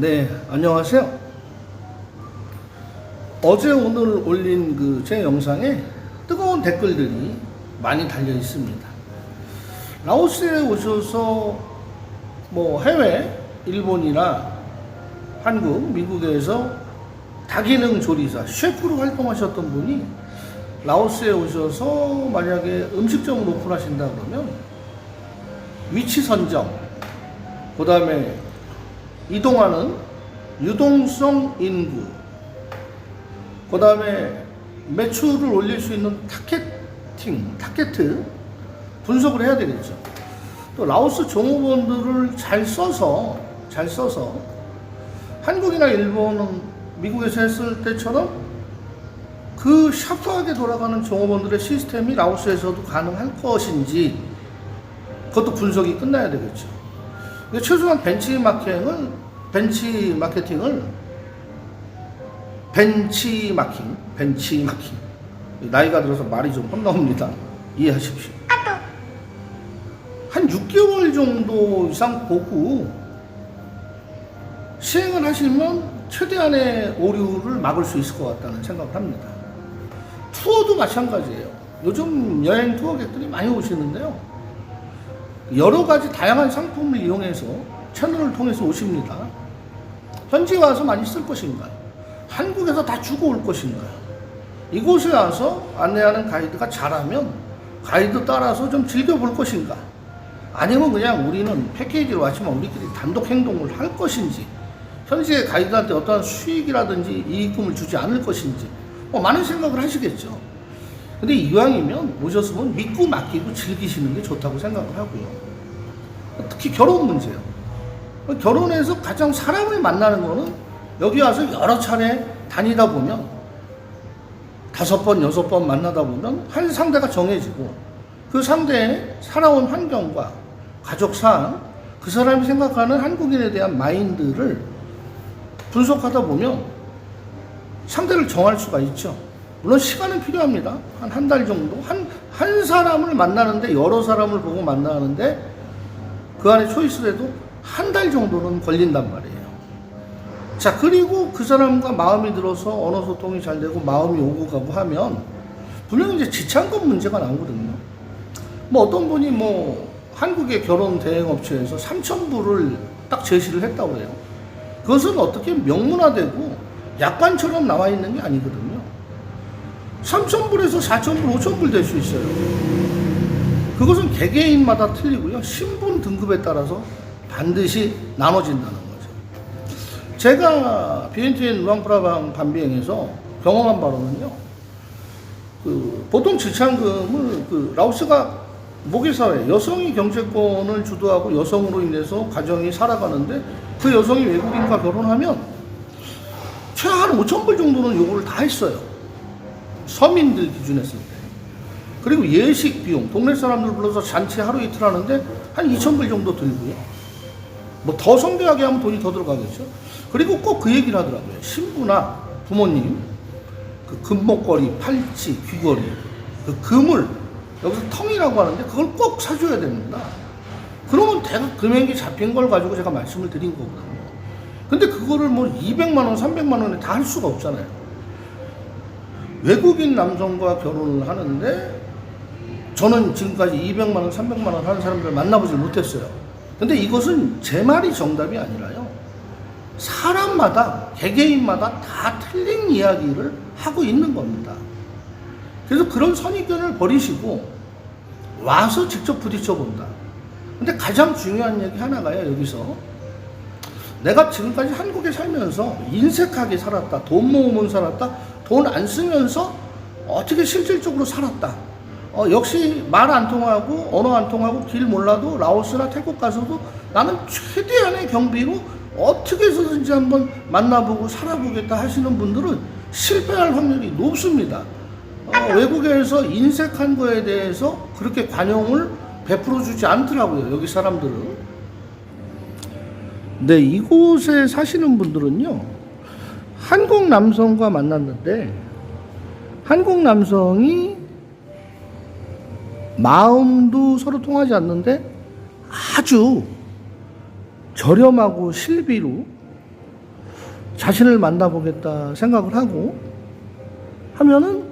네, 안녕하세요. 어제 오늘 올린 제 영상에 뜨거운 댓글들이 많이 달려 있습니다. 라오스에 오셔서 해외, 일본이나 한국, 미국에서 다기능 조리사, 셰프로 활동하셨던 분이 라오스에 오셔서 만약에 음식점을 오픈하신다 그러면 위치 선정, 그 다음에 이동하는 유동성 인구, 그 다음에 매출을 올릴 수 있는 타겟트 분석을 해야 되겠죠. 또 라오스 종업원들을 잘 써서 한국이나 일본은 미국에서 했을 때처럼 그 샤프하게 돌아가는 종업원들의 시스템이 라오스에서도 가능할 것인지 그것도 분석이 끝나야 되겠죠. 최소한 벤치마킹, 나이가 들어서 말이 좀 헛나옵니다. 이해하십시오. 한 6개월 정도 이상 보고 시행을 하시면 최대한의 오류를 막을 수 있을 것 같다는 생각을 합니다. 투어도 마찬가지예요. 요즘 여행 투어객들이 많이 오시는데요. 여러 가지 다양한 상품을 이용해서 채널을 통해서 오십니다. 현지 와서 많이 쓸 것인가? 한국에서 다 주고 올 것인가? 이곳에 와서 안내하는 가이드가 잘하면 가이드 따라서 좀 즐겨볼 것인가? 아니면 그냥 우리는 패키지로 왔지만 우리끼리 단독 행동을 할 것인지, 현지의 가이드한테 어떠한 수익이라든지 이익금을 주지 않을 것인지 많은 생각을 하시겠죠. 근데 이왕이면 오셨으면 믿고 맡기고 즐기시는 게 좋다고 생각을 하고요. 특히 결혼 문제요. 결혼해서 가장 사람을 만나는 거는 여기 와서 여러 차례 다니다 보면 5번, 6번 만나다 보면 한 상대가 정해지고 그 상대의 살아온 환경과 가족 사항, 그 사람이 생각하는 한국인에 대한 마인드를 분석하다 보면 상대를 정할 수가 있죠. 물론 시간은 필요합니다. 한 달 정도. 한 사람을 만나는데, 여러 사람을 보고 만나는데, 그 안에 초이스를 해도 한 달 정도는 걸린단 말이에요. 자, 그리고 그 사람과 마음이 들어서 언어 소통이 잘 되고 마음이 오고 가고 하면, 분명히 이제 지창금 문제가 나오거든요. 어떤 분이 한국의 결혼 대행업체에서 3,000불을 딱 제시를 했다고 해요. 그것은 어떻게 명문화되고 약관처럼 나와 있는 게 아니거든요. 3,000불에서 4,000불, 5,000불 될 수 있어요. 그것은 개개인마다 틀리고요. 신분 등급에 따라서 반드시 나눠진다는 거죠. 제가 BNTN 루앙프라방 반비행에서 경험한 바로는요. 보통 지참금을 라오스가 모계사회, 여성이 경제권을 주도하고 여성으로 인해서 가정이 살아가는데 그 여성이 외국인과 결혼하면 최하 5,000불 정도는 요구를 다 했어요. 서민들 기준했을 때. 그리고 예식 비용, 동네 사람들 불러서 잔치 하루 이틀 하는데 한 2,000불 정도 들고요. 더 성대하게 하면 돈이 더 들어가겠죠. 그리고 꼭 그 얘기를 하더라고요. 신부나 부모님, 금목걸이, 팔찌, 귀걸이, 금을, 여기서 텅이라고 하는데 그걸 꼭 사줘야 됩니다. 그러면 대략 금액이 잡힌 걸 가지고 제가 말씀을 드린 거거든요. 근데 그거를 200만원, 300만원에 다 할 수가 없잖아요. 외국인 남성과 결혼을 하는데 저는 지금까지 200만원, 300만원 하는 사람들을 만나보질 못했어요. 근데 이것은 제 말이 정답이 아니라요. 사람마다, 개개인마다 다 틀린 이야기를 하고 있는 겁니다. 그래서 그런 선입견을 버리시고 와서 직접 부딪혀 본다. 근데 가장 중요한 얘기 하나가요, 여기서. 내가 지금까지 한국에 살면서 인색하게 살았다. 돈 모으면 살았다. 돈 안 쓰면서 어떻게 실질적으로 살았다. 역시 말 안 통하고 언어 안 통하고 길 몰라도 라오스나 태국 가서도 나는 최대한의 경비로 어떻게 해서든지 한번 만나보고 살아보겠다 하시는 분들은 실패할 확률이 높습니다. 외국에서 인색한 거에 대해서 그렇게 관용을 베풀어 주지 않더라고요, 여기 사람들은. 네, 이곳에 사시는 분들은요, 한국 남성과 만났는데 한국 남성이 마음도 서로 통하지 않는데 아주 저렴하고 실비로 자신을 만나보겠다 생각을 하고 하면은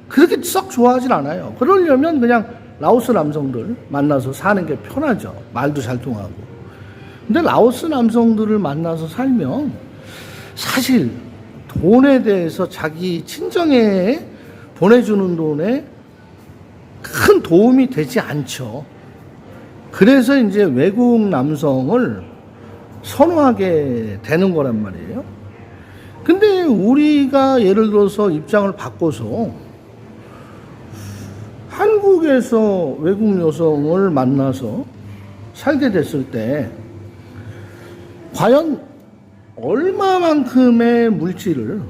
그렇게 썩 좋아하진 않아요. 그러려면 그냥 라오스 남성들 만나서 사는 게 편하죠. 말도 잘 통하고. 근데 라오스 남성들을 만나서 살면 사실 돈에 대해서 자기 친정에 보내주는 돈에 큰 도움이 되지 않죠. 그래서 이제 외국 남성을 선호하게 되는 거란 말이에요. 근데 우리가 예를 들어서 입장을 바꿔서 한국에서 외국 여성을 만나서 살게 됐을 때 과연 얼마만큼의 물질을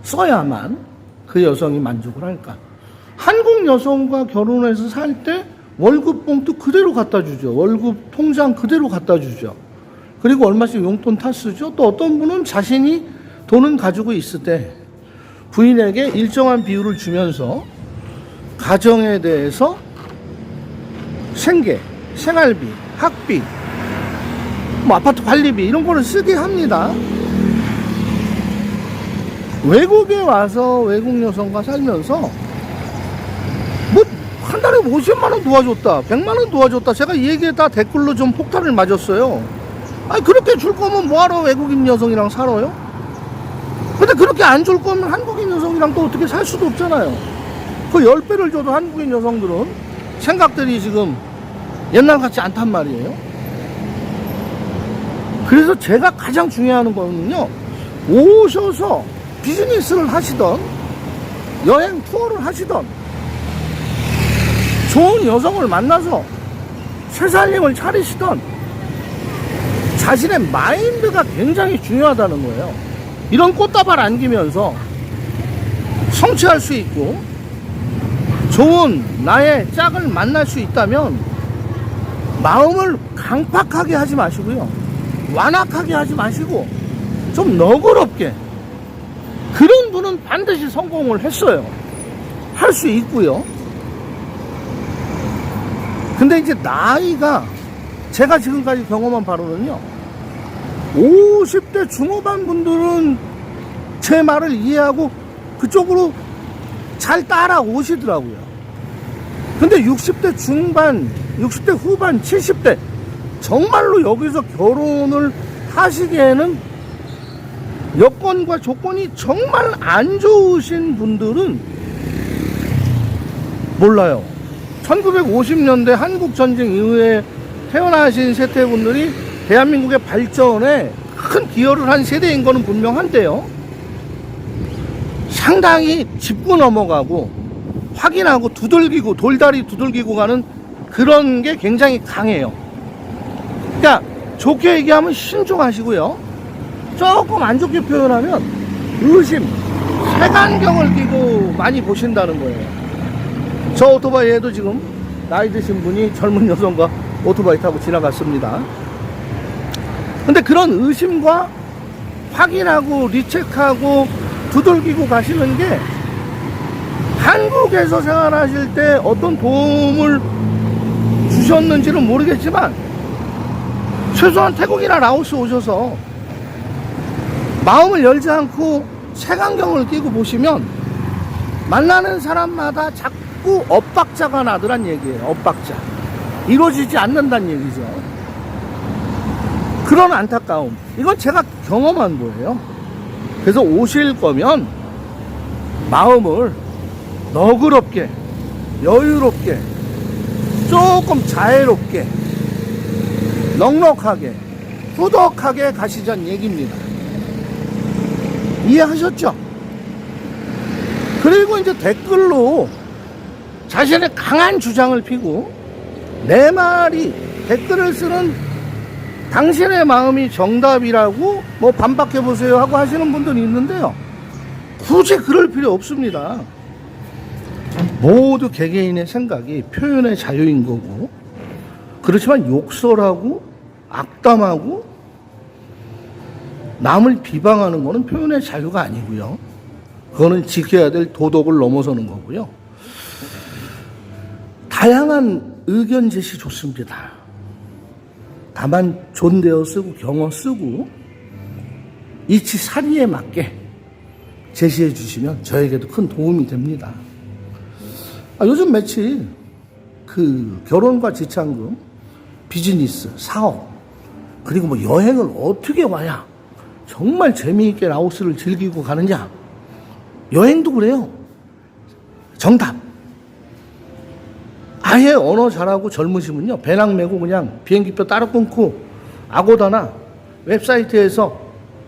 써야만 그 여성이 만족을 할까? 한국 여성과 결혼해서 살 때 월급 봉투 그대로 갖다 주죠. 월급 통장 그대로 갖다 주죠. 그리고 얼마씩 용돈 타 쓰죠. 또 어떤 분은 자신이 돈은 가지고 있을 때 부인에게 일정한 비율을 주면서 가정에 대해서 생계, 생활비, 학비, 뭐 아파트 관리비 이런 거를 쓰게 합니다. 외국에 와서 외국 여성과 살면서 뭐 한 달에 50만 원 도와줬다, 100만 원 도와줬다. 제가 이 얘기에 다 댓글로 좀 폭탄을 맞았어요. 아니 그렇게 줄 거면 뭐하러 외국인 여성이랑 살아요? 근데 그렇게 안 줄 거면 한국인 여성이랑 또 어떻게 살 수도 없잖아요. 그 10배를 줘도 한국인 여성들은 생각들이 지금 옛날 같지 않단 말이에요. 그래서 제가 가장 중요한 거는요, 오셔서 비즈니스를 하시던 여행 투어를 하시던 좋은 여성을 만나서 새 살림을 차리시던 자신의 마인드가 굉장히 중요하다는 거예요. 이런 꽃다발 안기면서 성취할 수 있고 좋은 나의 짝을 만날 수 있다면 마음을 강팍하게 하지 마시고요, 완악하게 하지 마시고 좀 너그럽게, 그런 분은 반드시 성공을 했어요. 할 수 있고요. 근데 이제 나이가 제가 지금까지 경험한 바로는요, 50대 중후반 분들은 제 말을 이해하고 그쪽으로 잘 따라오시더라고요. 근데 60대 중반, 60대 후반, 70대 정말로 여기서 결혼을 하시기에는 여건과 조건이 정말 안 좋으신 분들은 몰라요. 1950년대 한국전쟁 이후에 태어나신 세대분들이 대한민국의 발전에 큰 기여를 한 세대인 거는 분명한데요, 상당히 짚고 넘어가고 확인하고 두들기고 돌다리 두들기고 가는 그런 게 굉장히 강해요. 그러니까 좋게 얘기하면 신중하시고요, 조금 안 좋게 표현하면 의심, 색안경을 끼고 많이 보신다는 거예요. 저 오토바이에도 지금 나이 드신 분이 젊은 여성과 오토바이 타고 지나갔습니다. 근데 그런 의심과 확인하고 리체크하고 두들기고 가시는 게 한국에서 생활하실 때 어떤 도움을 주셨는지는 모르겠지만 최소한 태국이나 라오스 오셔서 마음을 열지 않고 색안경을 끼고 보시면 만나는 사람마다 자꾸 엇박자가 나더란 얘기예요. 엇박자. 이루어지지 않는다는 얘기죠. 그런 안타까움, 이건 제가 경험한 거예요. 그래서 오실 거면 마음을 너그럽게, 여유롭게, 조금 자애롭게, 넉넉하게, 후덕하게 가시자는 얘기입니다. 이해하셨죠? 그리고 이제 댓글로 자신의 강한 주장을 피고 내 말이, 댓글을 쓰는 당신의 마음이 정답이라고 뭐 반박해보세요 하고 하시는 분들이 있는데요, 굳이 그럴 필요 없습니다. 모두 개개인의 생각이 표현의 자유인 거고, 그렇지만 욕설하고 악담하고 남을 비방하는 거는 표현의 자유가 아니고요, 그거는 지켜야 될 도덕을 넘어서는 거고요. 다양한 의견 제시 좋습니다. 다만 존대어 쓰고 경어 쓰고 이치사리에 맞게 제시해 주시면 저에게도 큰 도움이 됩니다. 요즘 며칠 결혼과 지참금, 비즈니스, 사업, 그리고 여행을 어떻게 와야 정말 재미있게 라오스를 즐기고 가느냐. 여행도 그래요. 정답. 아예 언어 잘하고 젊으시면요, 배낭 메고 그냥 비행기표 따로 끊고 아고다나 웹사이트에서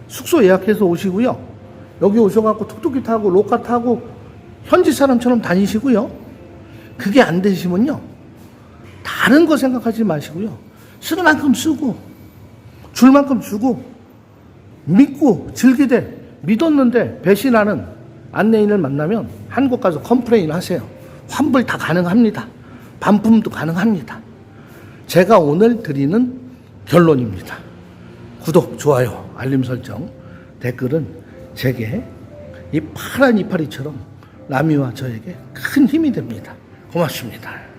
숙소 예약해서 오시고요. 여기 오셔갖고 툭툭기 타고 로카 타고 현지 사람처럼 다니시고요. 그게 안 되시면요, 다른 거 생각하지 마시고요. 쓰는 만큼 쓰고 줄 만큼 주고 믿고 즐기되 믿었는데 배신하는 안내인을 만나면 한국 가서 컴플레인 하세요. 환불 다 가능합니다. 반품도 가능합니다. 제가 오늘 드리는 결론입니다. 구독, 좋아요, 알림 설정, 댓글은 제게 이 파란 이파리처럼 라미와 저에게 큰 힘이 됩니다. 고맙습니다.